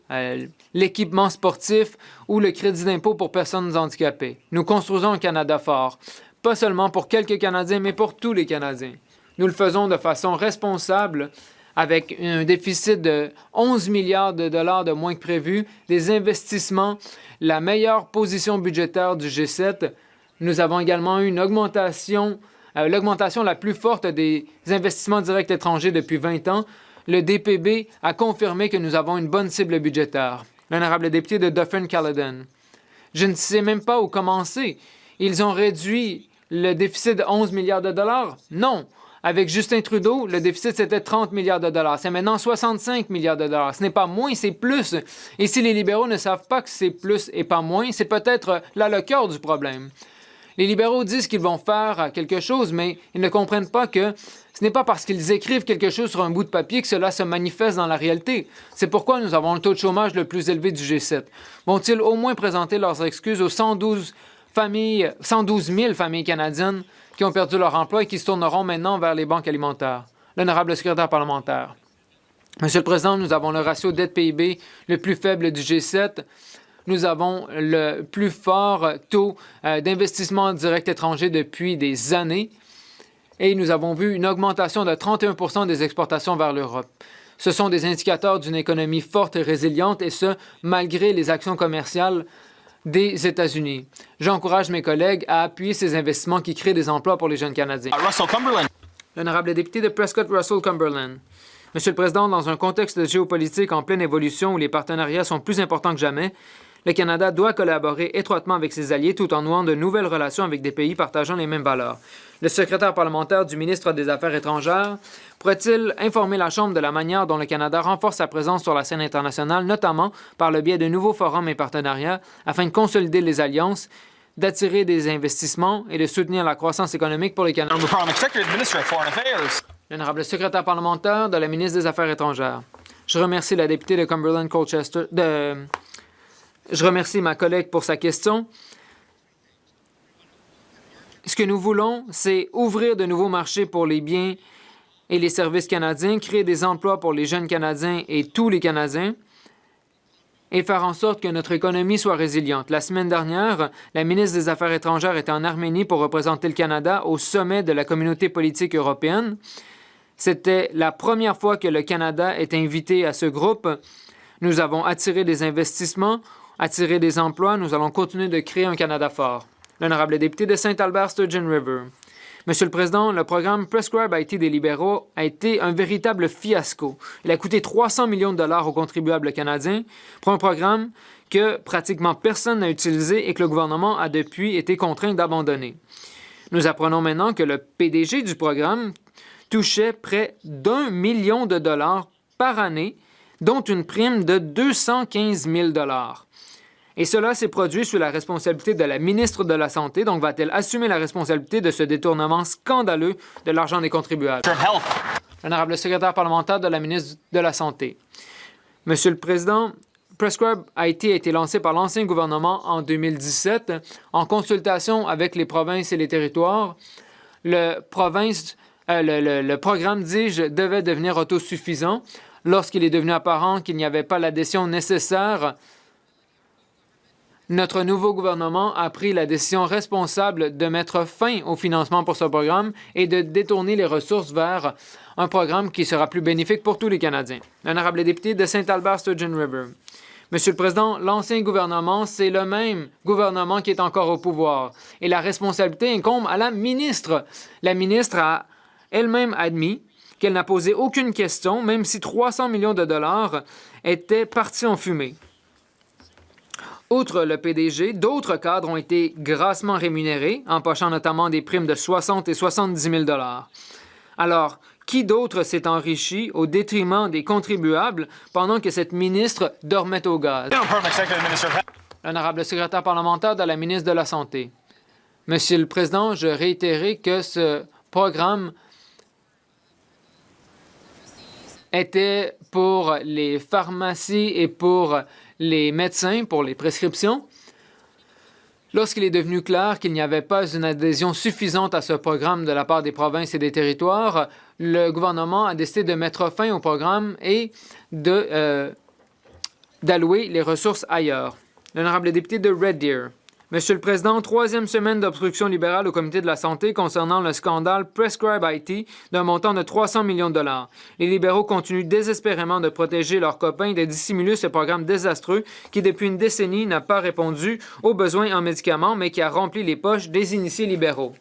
l'équipement sportif ou le crédit d'impôt pour personnes handicapées. Nous construisons un Canada fort, pas seulement pour quelques Canadiens, mais pour tous les Canadiens. Nous le faisons de façon responsable, avec un déficit de 11 milliards de dollars de moins que prévu, des investissements, la meilleure position budgétaire du G7. Nous avons également eu une augmentation, l'augmentation la plus forte des investissements directs étrangers depuis 20 ans. Le DPB a confirmé que nous avons une bonne cible budgétaire. L'honorable député de Dufferin-Caledon. Je ne sais même pas où commencer. Ils ont réduit le déficit de 11 milliards de dollars? Non. Avec Justin Trudeau, le déficit, c'était 30 milliards de dollars. C'est maintenant 65 milliards de dollars. Ce n'est pas moins, c'est plus. Et si les libéraux ne savent pas que c'est plus et pas moins, c'est peut-être là le cœur du problème. Les libéraux disent qu'ils vont faire quelque chose, mais ils ne comprennent pas que ce n'est pas parce qu'ils écrivent quelque chose sur un bout de papier que cela se manifeste dans la réalité. C'est pourquoi nous avons le taux de chômage le plus élevé du G7. Vont-ils au moins présenter leurs excuses aux 112 000 familles canadiennes qui ont perdu leur emploi et qui se tourneront maintenant vers les banques alimentaires? L'honorable secrétaire parlementaire. Monsieur le Président, nous avons le ratio dette-PIB le plus faible du G7. Nous avons le plus fort taux d'investissement direct étranger depuis des années. Et nous avons vu une augmentation de 31 % des exportations vers l'Europe. Ce sont des indicateurs d'une économie forte et résiliente, et ce, malgré les actions commerciales des États-Unis. J'encourage mes collègues à appuyer ces investissements qui créent des emplois pour les jeunes Canadiens. Russell Cumberland. L'honorable député de Prescott-Russell-Cumberland. Monsieur le Président, dans un contexte de géopolitique en pleine évolution où les partenariats sont plus importants que jamais, le Canada doit collaborer étroitement avec ses alliés tout en nouant de nouvelles relations avec des pays partageant les mêmes valeurs. Le secrétaire parlementaire du ministre des Affaires étrangères pourrait-il informer la Chambre de la manière dont le Canada renforce sa présence sur la scène internationale, notamment par le biais de nouveaux forums et partenariats, afin de consolider les alliances, d'attirer des investissements et de soutenir la croissance économique pour les Canadiens? L'honorable secrétaire parlementaire de la ministre des Affaires étrangères. Je remercie la députée de Cumberland-Colchester Je remercie ma collègue pour sa question. Ce que nous voulons, c'est ouvrir de nouveaux marchés pour les biens et les services canadiens, créer des emplois pour les jeunes Canadiens et tous les Canadiens, et faire en sorte que notre économie soit résiliente. La semaine dernière, la ministre des Affaires étrangères était en Arménie pour représenter le Canada au sommet de la communauté politique européenne. C'était la première fois que le Canada est invité à ce groupe. Nous avons attiré des investissements, attirer des emplois, nous allons continuer de créer un Canada fort. L'honorable député de Saint-Albert-Sturgeon River. Monsieur le Président, le programme Prescribe IT des libéraux a été un véritable fiasco. Il a coûté 300 millions de dollars aux contribuables canadiens pour un programme que pratiquement personne n'a utilisé et que le gouvernement a depuis été contraint d'abandonner. Nous apprenons maintenant que le PDG du programme touchait près d'1 million de dollars par année, dont une prime de 215 000 dollars. Et cela s'est produit sous la responsabilité de la ministre de la Santé. Donc, va-t-elle assumer la responsabilité de ce détournement scandaleux de l'argent des contribuables? L'honorable secrétaire parlementaire de la ministre de la Santé. Monsieur le Président, Prescribe IT a été lancé par l'ancien gouvernement en 2017 en consultation avec les provinces et les territoires. Le programme, dis-je, devait devenir autosuffisant. Lorsqu'il est devenu apparent qu'il n'y avait pas l'adhésion nécessaire, notre nouveau gouvernement a pris la décision responsable de mettre fin au financement pour ce programme et de détourner les ressources vers un programme qui sera plus bénéfique pour tous les Canadiens. L'honorable député de Saint-Albert-Sturgeon River. Monsieur le Président, l'ancien gouvernement, c'est le même gouvernement qui est encore au pouvoir et la responsabilité incombe à la ministre. La ministre a elle-même admis qu'elle n'a posé aucune question, même si 300 millions de dollars étaient partis en fumée. Outre le PDG, d'autres cadres ont été grassement rémunérés, empochant notamment des primes de 60 et 70 000 dollars. Alors, qui d'autre s'est enrichi au détriment des contribuables pendant que cette ministre dormait au gaz? L'honorable secrétaire parlementaire de la ministre de la Santé. Monsieur le Président, je réitérais que ce programme était pour les pharmacies et pour les médecins, pour les prescriptions. Lorsqu'il est devenu clair qu'il n'y avait pas une adhésion suffisante à ce programme de la part des provinces et des territoires, le gouvernement a décidé de mettre fin au programme et d'allouer les ressources ailleurs. L'honorable député de Red Deer. Monsieur le Président, troisième semaine d'obstruction libérale au Comité de la Santé concernant le scandale Prescribe IT d'un montant de 300 millions de dollars. Les libéraux continuent désespérément de protéger leurs copains et de dissimuler ce programme désastreux qui, depuis une décennie, n'a pas répondu aux besoins en médicaments, mais qui a rempli les poches des initiés libéraux.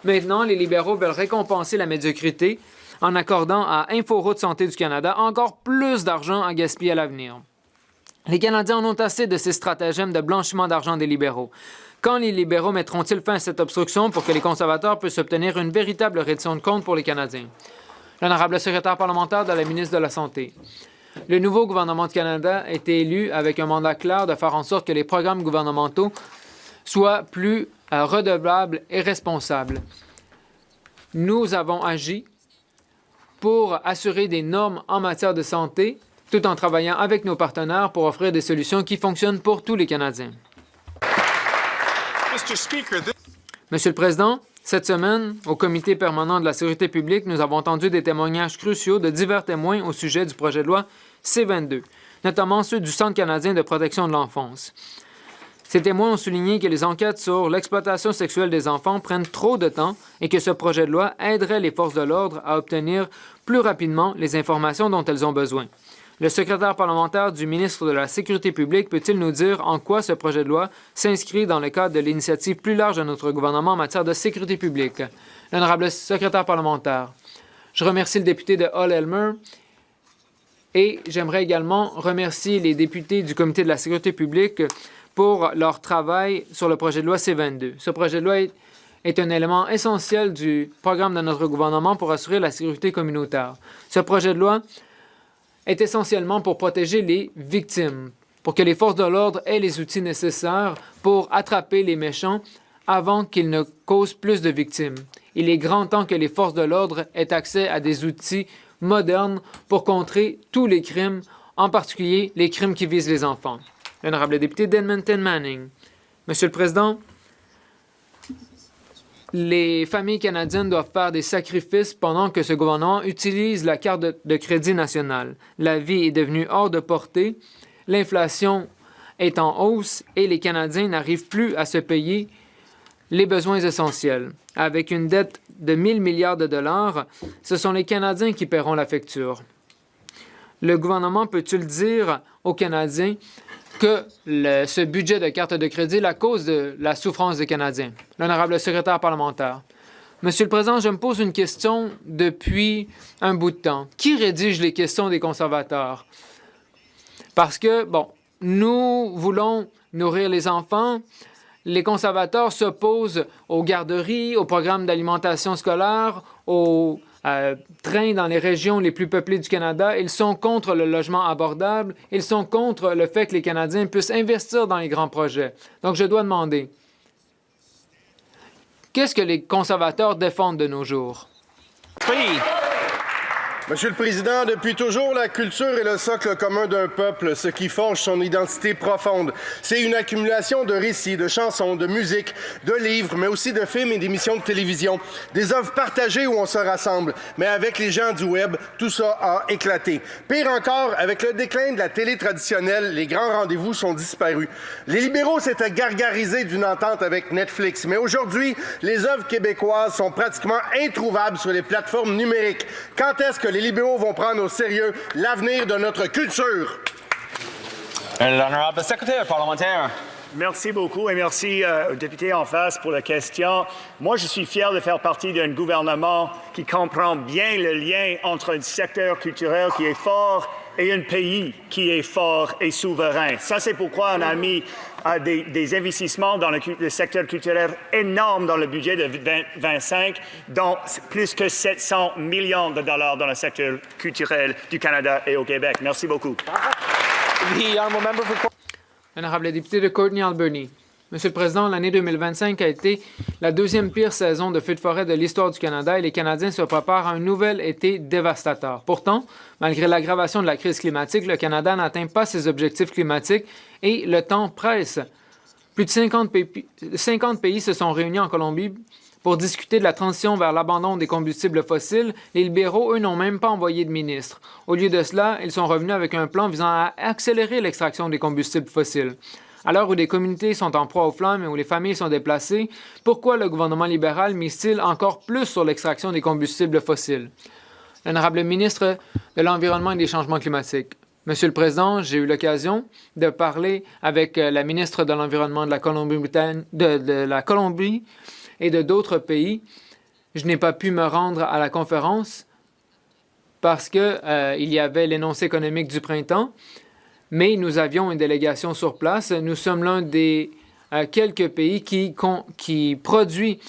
Maintenant, les libéraux veulent récompenser la médiocrité en accordant à InfoRoute Santé du Canada encore plus d'argent à gaspiller à l'avenir. Les Canadiens en ont assez de ces stratagèmes de blanchiment d'argent des libéraux. Quand les libéraux mettront-ils fin à cette obstruction pour que les conservateurs puissent obtenir une véritable reddition de comptes pour les Canadiens? L'honorable secrétaire parlementaire de la ministre de la Santé. Le nouveau gouvernement du Canada a été élu avec un mandat clair de faire en sorte que les programmes gouvernementaux soient plus redevables et responsables. Nous avons agi pour assurer des normes en matière de santé tout en travaillant avec nos partenaires pour offrir des solutions qui fonctionnent pour tous les Canadiens. Monsieur le Président, cette semaine, au Comité permanent de la sécurité publique, nous avons entendu des témoignages cruciaux de divers témoins au sujet du projet de loi C-22, notamment ceux du Centre canadien de protection de l'enfance. Ces témoins ont souligné que les enquêtes sur l'exploitation sexuelle des enfants prennent trop de temps et que ce projet de loi aiderait les forces de l'ordre à obtenir plus rapidement les informations dont elles ont besoin. Le secrétaire parlementaire du ministre de la Sécurité publique peut-il nous dire en quoi ce projet de loi s'inscrit dans le cadre de l'initiative plus large de notre gouvernement en matière de sécurité publique? L'honorable secrétaire parlementaire. Je remercie le député de Hull-Elmer et j'aimerais également remercier les députés du Comité de la sécurité publique pour leur travail sur le projet de loi C-22. Ce projet de loi est un élément essentiel du programme de notre gouvernement pour assurer la sécurité communautaire. Ce projet de loi est essentiellement pour protéger les victimes, pour que les forces de l'ordre aient les outils nécessaires pour attraper les méchants avant qu'ils ne causent plus de victimes. Il est grand temps que les forces de l'ordre aient accès à des outils modernes pour contrer tous les crimes, en particulier les crimes qui visent les enfants. L'honorable député d'Edmonton Manning. Monsieur le Président, les familles canadiennes doivent faire des sacrifices pendant que ce gouvernement utilise la carte de crédit nationale. La vie est devenue hors de portée, l'inflation est en hausse et les Canadiens n'arrivent plus à se payer les besoins essentiels. Avec une dette de 1 000 milliards de dollars, ce sont les Canadiens qui paieront la facture. Le gouvernement peut-il dire aux Canadiens que ce budget de carte de crédit est la cause de la souffrance des Canadiens? L'honorable secrétaire parlementaire. Monsieur le Président, je me pose une question depuis un bout de temps. Qui rédige les questions des conservateurs? Parce que, bon, nous voulons nourrir les enfants. Les conservateurs s'opposent aux garderies, aux programmes d'alimentation scolaire, aux trains dans les régions les plus peuplées du Canada. Ils sont contre le logement abordable. Ils sont contre le fait que les Canadiens puissent investir dans les grands projets. Donc, je dois demander, qu'est-ce que les conservateurs défendent de nos jours? Oui. Monsieur le Président, depuis toujours, la culture est le socle commun d'un peuple, ce qui forge son identité profonde. C'est une accumulation de récits, de chansons, de musique, de livres, mais aussi de films et d'émissions de télévision. Des œuvres partagées où on se rassemble. Mais avec les gens du Web, tout ça a éclaté. Pire encore, avec le déclin de la télé traditionnelle, les grands rendez-vous sont disparus. Les libéraux s'étaient gargarisés d'une entente avec Netflix, mais aujourd'hui, les œuvres québécoises sont pratiquement introuvables sur les plateformes numériques. Quand est-ce que les libéraux vont prendre au sérieux l'avenir de notre culture? L'honorable secrétaire parlementaire. Merci beaucoup et merci au député en face pour la question. Moi, je suis fier de faire partie d'un gouvernement qui comprend bien le lien entre un secteur culturel qui est fort et un pays qui est fort et souverain. Ça, c'est pourquoi on a mis des investissements dans le secteur culturel énormes dans le budget de 2025, dont plus que 700 millions de dollars dans le secteur culturel du Canada et au Québec. Merci beaucoup. Honorable député de Courtenay-Alberni. Monsieur le Président, l'année 2025 a été la deuxième pire saison de feux de forêt de l'histoire du Canada et les Canadiens se préparent à un nouvel été dévastateur. Pourtant, malgré l'aggravation de la crise climatique, le Canada n'atteint pas ses objectifs climatiques et le temps presse. Plus de 50 pays se sont réunis en Colombie pour discuter de la transition vers l'abandon des combustibles fossiles. Les libéraux, eux, n'ont même pas envoyé de ministre. Au lieu de cela, ils sont revenus avec un plan visant à accélérer l'extraction des combustibles fossiles. À l'heure où des communautés sont en proie aux flammes et où les familles sont déplacées, pourquoi le gouvernement libéral mise-t-il encore plus sur l'extraction des combustibles fossiles? L'honorable ministre de l'Environnement et des Changements climatiques. Monsieur le Président, j'ai eu l'occasion de parler avec la ministre de l'Environnement de la Colombie et de d'autres pays. Je n'ai pas pu me rendre à la conférence parce qu'il y avait l'énoncé économique du printemps, mais nous avions une délégation sur place. Nous sommes l'un des quelques pays qui produit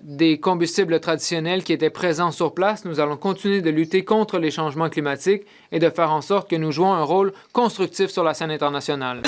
des combustibles traditionnels qui étaient présents sur place. Nous allons continuer de lutter contre les changements climatiques et de faire en sorte que nous jouons un rôle constructif sur la scène internationale.